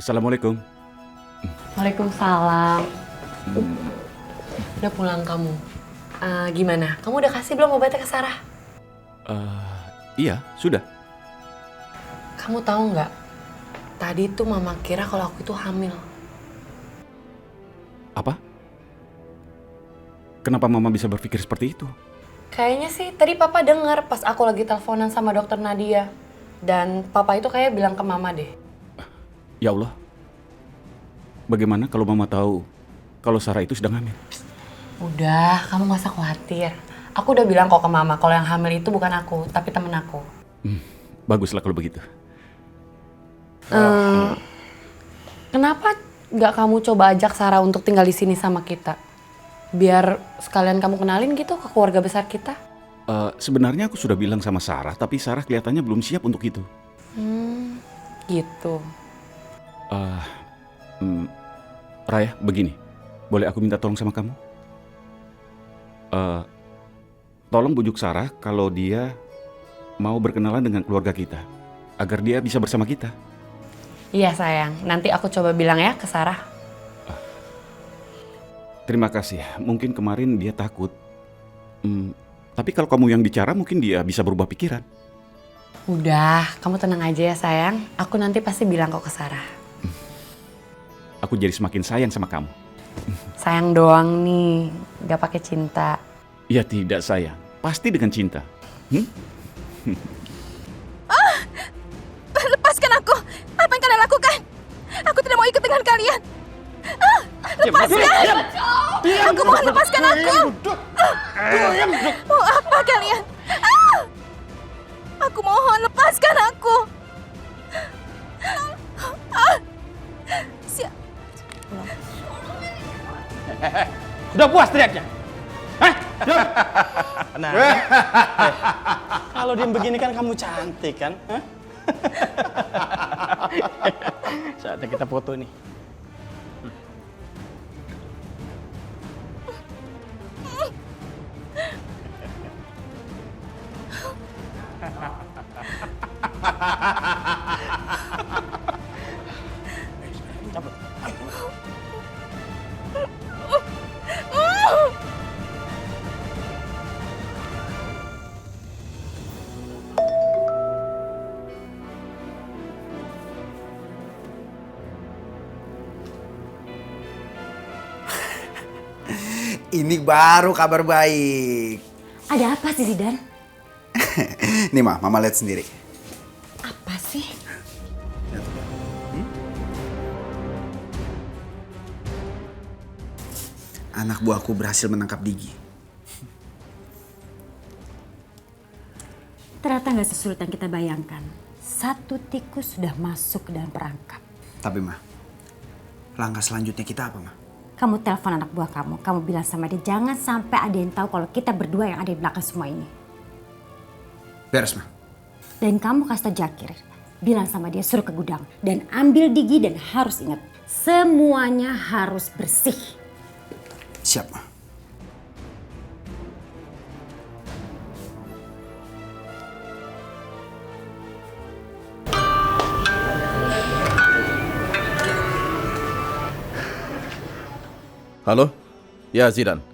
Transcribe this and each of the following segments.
Assalamualaikum. Waalaikumsalam. Udah pulang kamu? Gimana? Kamu udah kasih belum obatnya ke Sarah? Iya, sudah. Kamu tahu nggak? Tadi tuh mama kira kalau aku itu hamil. Apa? Kenapa Mama bisa berpikir seperti itu? Kayaknya sih tadi papa dengar pas aku lagi teleponan sama dokter Nadia. Dan papa itu kayak bilang ke mama deh. Ya Allah. Bagaimana kalau Mama tahu kalau Sarah itu sedang hamil? Udah, kamu gak usah khawatir. Aku udah bilang kok ke mama kalau yang hamil itu bukan aku, tapi temen aku. Baguslah kalau begitu. Kenapa nggak kamu coba ajak Sarah untuk tinggal di sini sama kita? Biar sekalian kamu kenalin gitu ke keluarga besar kita. Sebenarnya aku sudah bilang sama Sarah, tapi Sarah kelihatannya belum siap untuk itu. Gitu. Raya, begini. Boleh aku minta tolong sama kamu? Tolong bujuk Sarah kalau dia mau berkenalan dengan keluarga kita. Agar dia bisa bersama kita. Iya sayang, nanti aku coba bilang ya ke Sarah. Terima kasih. Mungkin kemarin dia takut. Tapi kalau kamu yang bicara, mungkin dia bisa berubah pikiran. Udah, kamu tenang aja ya sayang. Aku nanti pasti bilang kok ke Sarah. Aku jadi semakin sayang sama kamu. Sayang doang nih, gak pakai cinta. Ya tidak sayang, pasti dengan cinta. Lepaskan aku! Apa yang kalian lakukan? Aku tidak mau ikut dengan kalian. Lepaskan! Aku mohon lepaskan aku! Mau apa kalian? Aku mohon lepaskan aku! Udah puas teriaknya? Hah? Nah, kalau diem begini kan kamu cantik kan? Hah? Saatnya kita foto nih. Cabut. Ini baru kabar baik. Ada apa sih Zidan? Nih Mama lihat sendiri. Apa sih? Anak buahku berhasil menangkap Digi. Ternyata nggak sesulit yang kita bayangkan. Satu tikus sudah masuk ke dalam perangkap. Tapi langkah selanjutnya kita apa Kamu telepon anak buah kamu. Kamu bilang sama dia jangan sampai ada yang tahu kalau kita berdua yang ada di belakang semua ini. Beres Dan kamu kasih tau Jakir. Bilang sama dia suruh ke gudang. Dan ambil Digi dan harus ingat. Semuanya harus bersih. Siap Halo? Ya, Zidan.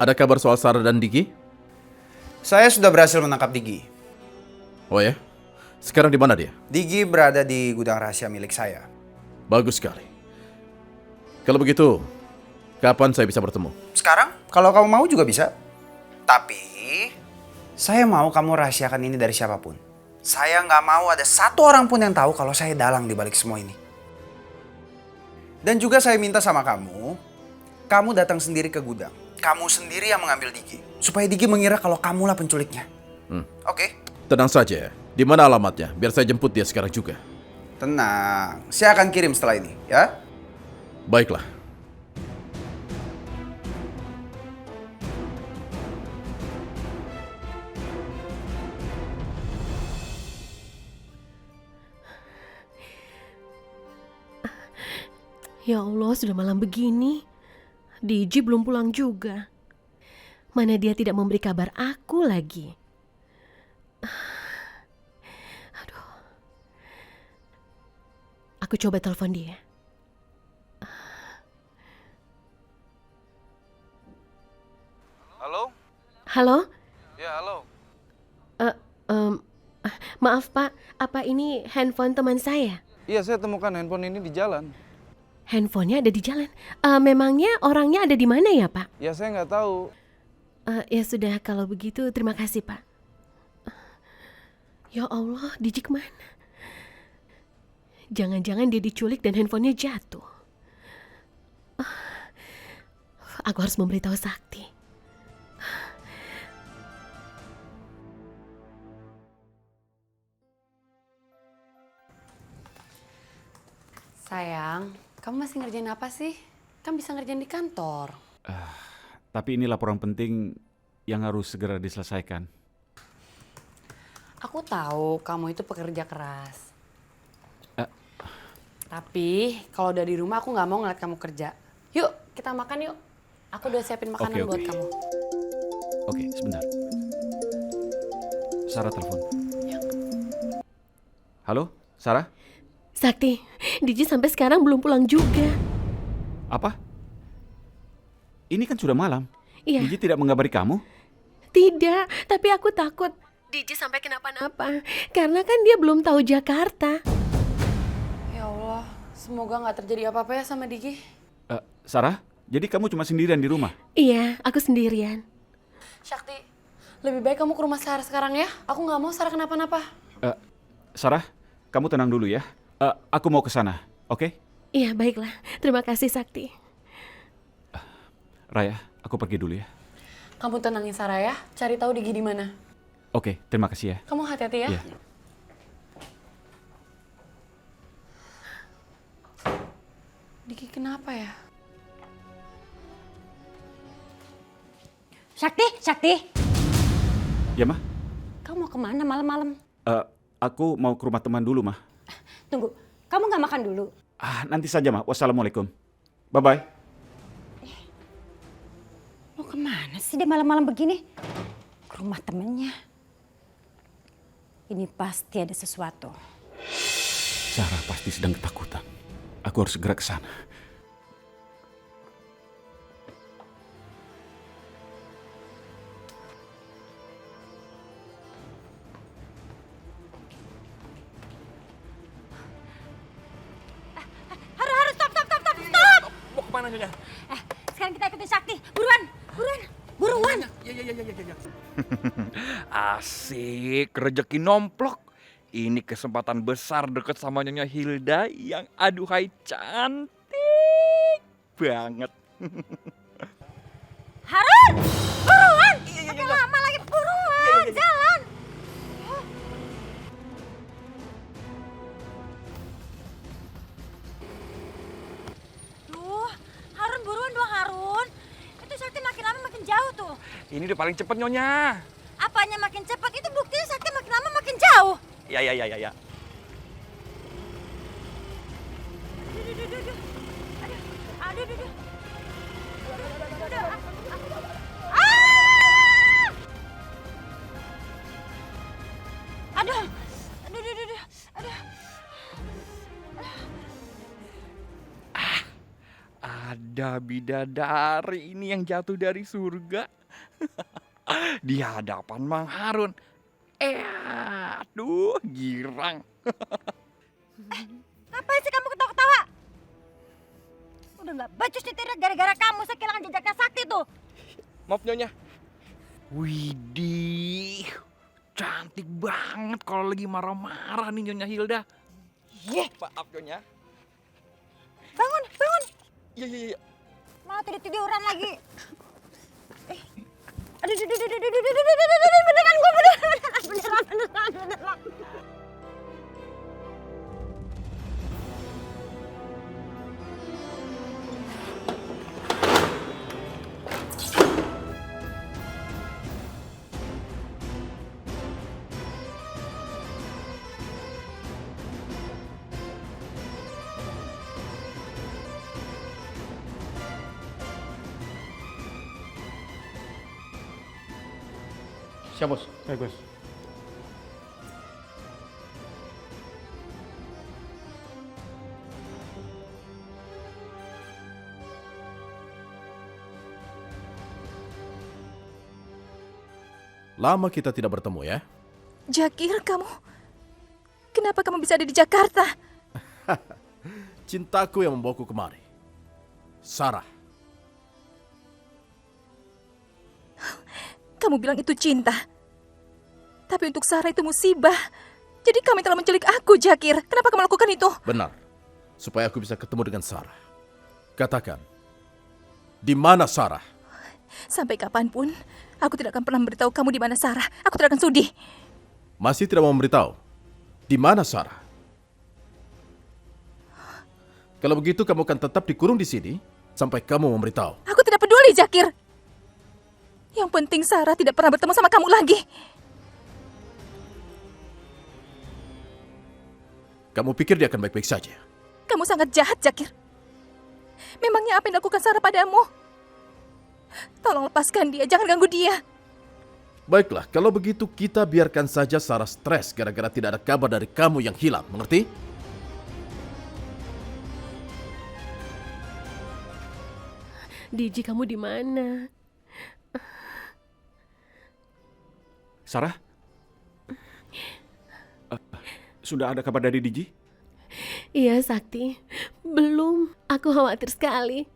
Ada kabar soal Sarah dan Digi? Saya sudah berhasil menangkap Digi. Oh ya? Sekarang di mana dia? Digi berada di gudang rahasia milik saya. Bagus sekali. Kalau begitu, kapan saya bisa bertemu? Sekarang, kalau kamu mau juga bisa. Tapi, saya mau kamu rahasiakan ini dari siapapun. Saya nggak mau ada satu orang pun yang tahu kalau saya dalang di balik semua ini. Dan juga saya minta sama kamu datang sendiri ke gudang. Kamu sendiri yang mengambil Digi. Supaya Digi mengira kalau kamulah penculiknya. Oke? Tenang saja. Di mana alamatnya? Biar saya jemput dia sekarang juga. Tenang. Saya akan kirim setelah ini, ya? Baiklah. Ya Allah, sudah malam begini. Digi belum pulang juga. Mana dia tidak memberi kabar aku lagi. Aduh. Aku coba telepon dia. Halo? Halo? Ya, halo. Maaf Pak, apa ini handphone teman saya? Iya, saya temukan handphone ini di jalan. Handphonenya ada di jalan. Memangnya orangnya ada di mana ya Pak? Ya, saya nggak tahu. Ya sudah, kalau begitu terima kasih Pak. Ya Allah, Diji kemana? Jangan-jangan dia diculik dan handphonenya jatuh. Aku harus memberitahu Sakti. Sayang, kamu masih ngerjain apa sih? Kan bisa ngerjain di kantor. Tapi ini laporan penting yang harus segera diselesaikan. Aku tahu kamu itu pekerja keras. Tapi kalau udah di rumah aku nggak mau ngeliat kamu kerja. Yuk, kita makan yuk. Aku udah siapin makanan Oke. buat kamu. Oke, sebentar. Sarah telepon. Ya. Halo, Sarah? Sakti, Diji sampai sekarang belum pulang juga. Apa? Ini kan sudah malam. Iya. Gigi tidak mengabari kamu? Tidak, tapi aku takut Diji sampai kenapa-napa. Karena kan dia belum tahu Jakarta. Ya Allah, semoga nggak terjadi apa-apa ya sama Digi. Sarah, jadi kamu cuma sendirian di rumah? Iya, aku sendirian. Sakti, lebih baik kamu ke rumah Sarah sekarang ya. Aku nggak mau Sarah kenapa-napa. Sarah, kamu tenang dulu ya. Aku mau ke sana, oke? Iya, baiklah. Terima kasih, Sakti. Raya, aku pergi dulu ya. Kamu tenangin Sarah ya. Cari tahu Digi di mana. Oke, terima kasih ya. Kamu hati-hati ya. Iya. Digi kenapa ya? Sakti, Ya, Mah? kamu mau kemana malam-malam? Aku mau ke rumah teman dulu, Mah. Tunggu, kamu nggak makan dulu? Nanti saja, Mah. Wassalamualaikum. Bye-bye. Mau kemana sih dia malam-malam begini? Ke rumah temennya. Ini pasti ada sesuatu. Sarah pasti sedang ketakutan. Aku harus segera ke sana. Harus, stop! Mau kemana Nyonya? Sekarang kita ikutin Sakti. Buruan! Asik, rezeki nomplok. Ini kesempatan besar deket sama Nyonya Hilda yang aduhai cantik banget. Harun! Buruan! Makin lama lagi, buruan! Jalan! Duh, Harun buruan dong Harun. Itu Sakti makin lama makin jauh tuh. Ini udah paling cepet Nyonya. Apanya makin cepat? Itu buktinya Sakti makin lama makin jauh. Ya. Aduh. Ada bidadari ini yang jatuh dari surga. Di hadapan Mang Harun. Aduh, girang. Ngapain sih kamu ketawa-ketawa? Udah nggak becus nyetirnya gara-gara kamu saya kehilangan jejaknya Sakti tuh. Maaf Nyonya. Widih, cantik banget kalau lagi marah-marah nih Nyonya Hilda. Yeh, Maaf Nyonya. bangun. Iya. Malah tidur-tiduran lagi. Aduh, beneran. Siap bos. Bagus. Lama kita tidak bertemu ya. Jakir, kenapa kamu bisa ada di Jakarta? Cintaku yang membawaku kemari. Sarah. Kamu bilang itu cinta. Tapi untuk Sarah itu musibah. Jadi kami telah menculik aku, Jakir. Kenapa kamu lakukan itu? Benar. Supaya aku bisa ketemu dengan Sarah. Katakan, di mana Sarah? Sampai kapanpun, aku tidak akan pernah memberitahu kamu di mana Sarah. Aku tidak akan sudi. Masih tidak mau memberitahu? Di mana Sarah? Kalau begitu kamu akan tetap dikurung di sini sampai kamu memberitahu. Aku tidak peduli, Jakir. Yang penting Sarah tidak pernah bertemu sama kamu lagi. Kamu pikir dia akan baik-baik saja? Kamu sangat jahat, Jakir. Memangnya apa yang dilakukan Sarah padamu? Tolong lepaskan dia, jangan ganggu dia. Baiklah, kalau begitu kita biarkan saja Sarah stres gara-gara tidak ada kabar dari kamu yang hilang, mengerti? Diji, kamu di mana? Sarah? Sudah ada kabar dari Diji? Iya, Sakti. Belum. Aku khawatir sekali.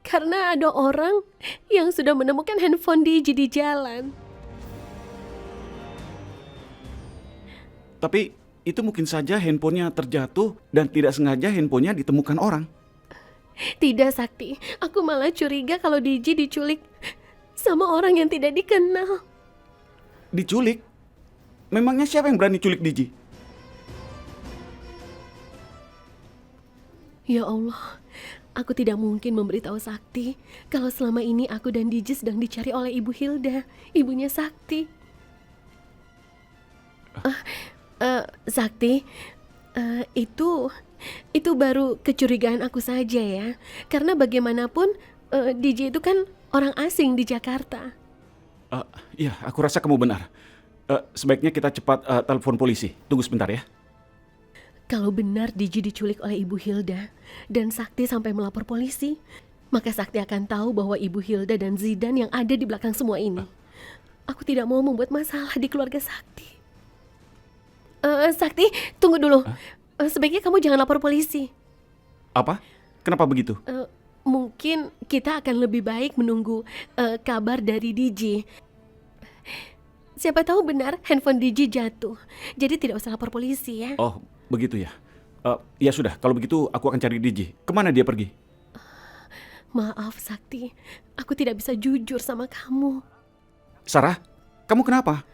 Karena ada orang yang sudah menemukan handphone Diji di jalan. Tapi itu mungkin saja handphonenya terjatuh dan tidak sengaja handphonenya ditemukan orang. Tidak, Sakti. Aku malah curiga kalau Diji diculik sama orang yang tidak dikenal. Diculik? Memangnya siapa yang berani culik Diji? Ya Allah, aku tidak mungkin memberitahu Sakti kalau selama ini aku dan Diji sedang dicari oleh Ibu Hilda, ibunya Sakti. Sakti, itu baru kecurigaan aku saja ya. Karena bagaimanapun Diji itu kan orang asing di Jakarta. Iya, aku rasa kamu benar. Sebaiknya kita cepat telepon polisi. Tunggu sebentar ya. Kalau benar Diji diculik oleh Ibu Hilda dan Sakti sampai melapor polisi, maka Sakti akan tahu bahwa Ibu Hilda dan Zidan yang ada di belakang semua ini. Aku tidak mau membuat masalah di keluarga Sakti. Sakti, tunggu dulu. Sebaiknya kamu jangan lapor polisi. Apa? Kenapa begitu? Mungkin kita akan lebih baik menunggu kabar dari Diji. Siapa tahu benar handphone Diji jatuh. Jadi tidak usah lapor polisi ya. Oh, begitu ya. Ya sudah, kalau begitu aku akan cari Diji. Kemana dia pergi? Maaf Sakti, aku tidak bisa jujur sama kamu. Sarah, kamu kenapa?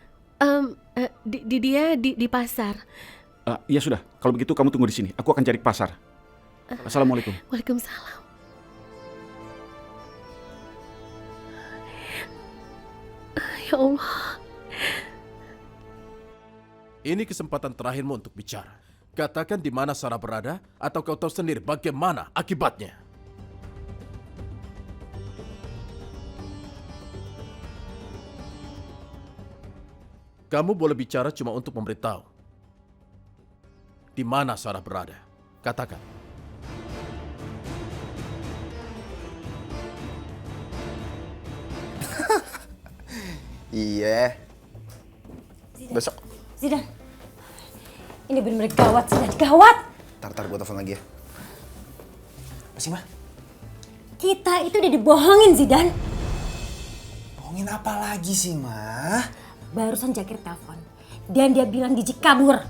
Dia di pasar. Ya sudah, kalau begitu kamu tunggu di sini. Aku akan cari ke pasar. Assalamualaikum. Waalaikumsalam. Ya Allah. Ini kesempatan terakhirmu untuk bicara. Katakan di mana Sarah berada, atau kau tahu sendiri bagaimana akibatnya. Kamu boleh bicara cuma untuk memberitahu di mana Sarah berada. Katakan. Iya. Besok. Zidan, ini benar-benar gawat, Zidan, gawat. Tar gue telepon lagi ya. Apa sih, Ma? Kita itu udah dibohongin, Zidan. Bohongin apa lagi sih, Ma? Barusan Jakir telepon dan dia bilang Diji kabur.